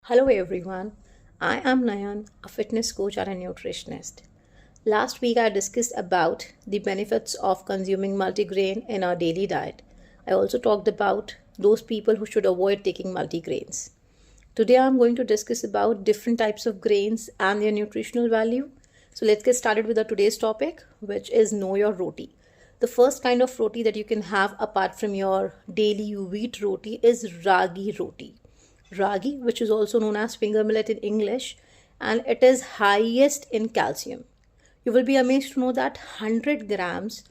Hello everyone, I am Nayan, a fitness coach and a nutritionist. Last week I discussed about the benefits of consuming multigrain in our daily diet. I also talked about those people who should avoid taking multigrains. Today I'm going to discuss about different types of grains and their nutritional value. So let's get started with our today's topic, which is know your roti. The first kind of roti that you can have apart from your daily wheat roti is ragi roti. Ragi, which is also known as finger millet in English, and it is highest in calcium. You will be amazed to know that 100 grams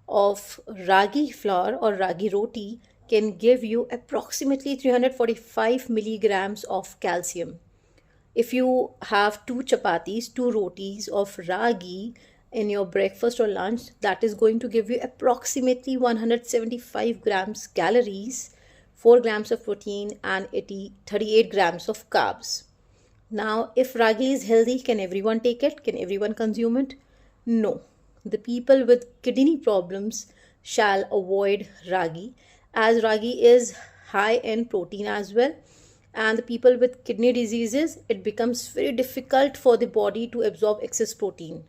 of ragi flour or ragi roti can give you approximately 345 milligrams of calcium. If you have two chapatis, two rotis of ragi in your breakfast or lunch, that is going to give you approximately 175 grams calories, 4 grams of protein, and 38 grams of carbs. Now, if ragi is healthy, can everyone take it? Can everyone consume it? No. The people with kidney problems shall avoid ragi, as ragi is high in protein as well, and the people with kidney diseases, it becomes very difficult for the body to absorb excess protein.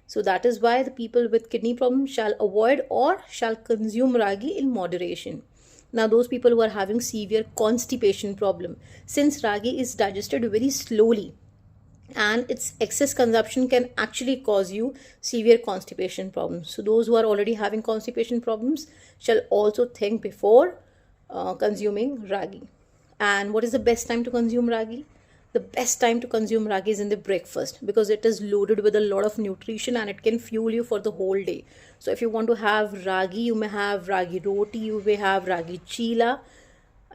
So that is why the people with kidney problems shall avoid or shall consume ragi in moderation. Now those people who are having severe constipation problem, since ragi is digested very slowly and its excess consumption can actually cause you severe constipation problems. So those who are already having constipation problems shall also think before consuming ragi. And what is the best time to consume ragi? The best time to consume ragi is in the breakfast because it is loaded with a lot of nutrition and it can fuel you for the whole day. So if you want to have ragi, you may have ragi roti, you may have ragi chila,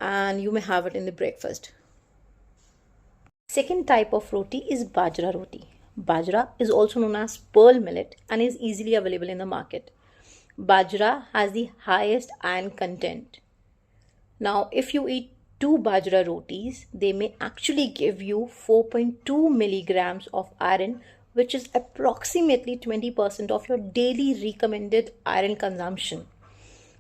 and you may have it in the breakfast. Second type of roti is bajra roti. Bajra is also known as pearl millet and is easily available in the market. Bajra has the highest iron content. Now, if you eat two bajra rotis, they may actually give you 4.2 milligrams of iron, which is approximately 20% of your daily recommended iron consumption.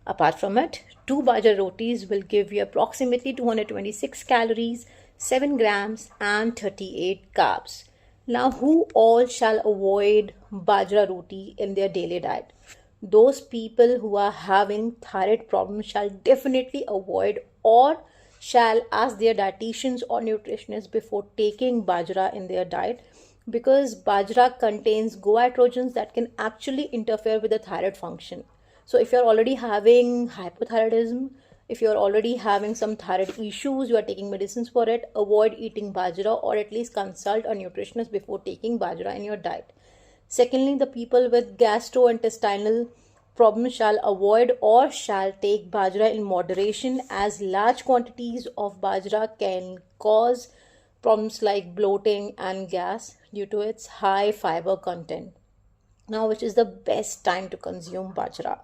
Apart from it, two bajra rotis will give you approximately 226 calories, 7 grams, and 38 carbs. Now, who all shall avoid bajra roti in their daily diet? Those people who are having thyroid problems shall definitely avoid or shall ask their dietitians or nutritionists before taking bajra in their diet, because bajra contains goitrogens that can actually interfere with the thyroid function. So if you're already having hypothyroidism, if you're already having some thyroid issues, you are taking medicines for it, avoid eating bajra or at least consult a nutritionist before taking bajra in your diet. Secondly, the people with gastrointestinal problems shall avoid or shall take bajra in moderation, as large quantities of bajra can cause problems like bloating and gas due to its high fiber content. Now, which is the best time to consume bajra?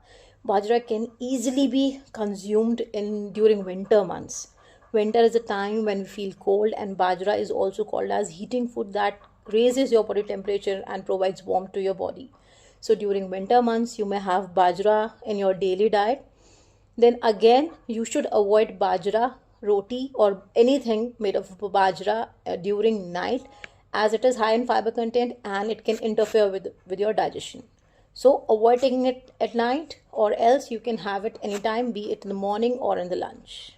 Bajra can easily be consumed in during winter months. Winter is a time when we feel cold, and bajra is also called as heating food that raises your body temperature and provides warmth to your body. So during winter months, you may have bajra in your daily diet. Then again, you should avoid bajra roti or anything made of bajra during night, as it is high in fiber content and it can interfere with your digestion. So avoid taking it at night, or else you can have it anytime, be it in the morning or in the lunch.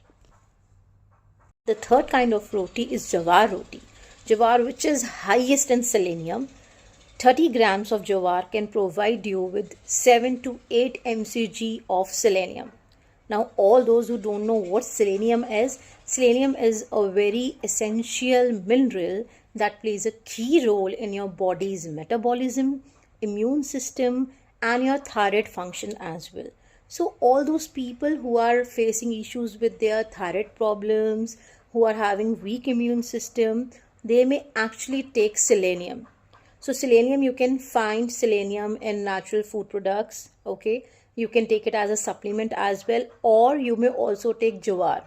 The third kind of roti is jawar roti. Jawar, which is highest in selenium. 30 grams of jawar can provide you with 7 to 8 mcg of selenium. Now, all those who don't know what selenium is a very essential mineral that plays a key role in your body's metabolism, immune system, and your thyroid function as well. So all those people who are facing issues with their thyroid problems, who are having weak immune system, they may actually take selenium. So selenium, you can find selenium in natural food products. Okay, you can take it as a supplement as well, or you may also take jawar.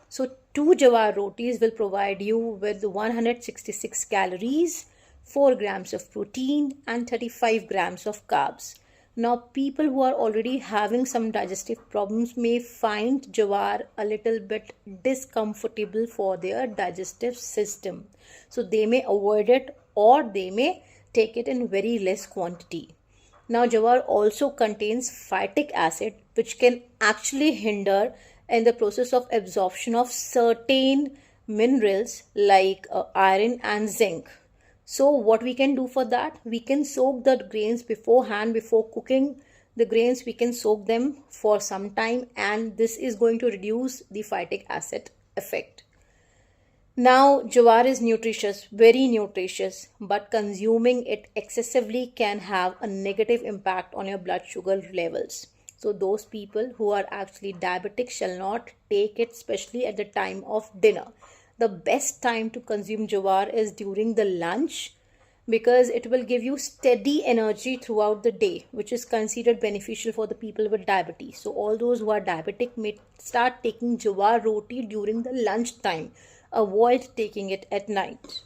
So two jawar rotis will provide you with 166 calories, 4 grams of protein, and 35 grams of carbs. Now, people who are already having some digestive problems may find jawar a little bit discomfortable for their digestive system. So they may avoid it, or they may take it in very less quantity. Now, jawar also contains phytic acid, which can actually hinder in the process of absorption of certain minerals like iron and zinc. So what we can do for that, we can soak the grains beforehand. Before cooking the grains, we can soak them for some time, and this is going to reduce the phytic acid effect. Now, jawar is nutritious, very nutritious, but consuming it excessively can have a negative impact on your blood sugar levels. So those people who are actually diabetic shall not take it, especially at the time of dinner. The best time to consume jawar is during the lunch, because it will give you steady energy throughout the day, which is considered beneficial for the people with diabetes. So all those who are diabetic may start taking jawar roti during the lunch time. Avoid taking it at night.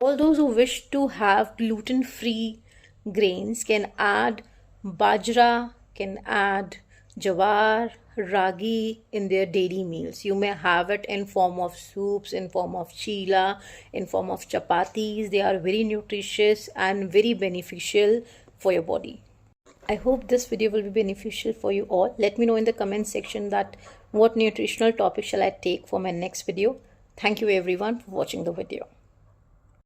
All those who wish to have gluten-free grains can add bajra, can add jawar, ragi in their daily meals. You may have it in form of soups, in form of chila, in form of chapatis. They are very nutritious and very beneficial for your body. I hope this video will be beneficial for you all. Let me know in the comment section that what nutritional topic shall I take for my next video. Thank you everyone for watching the video.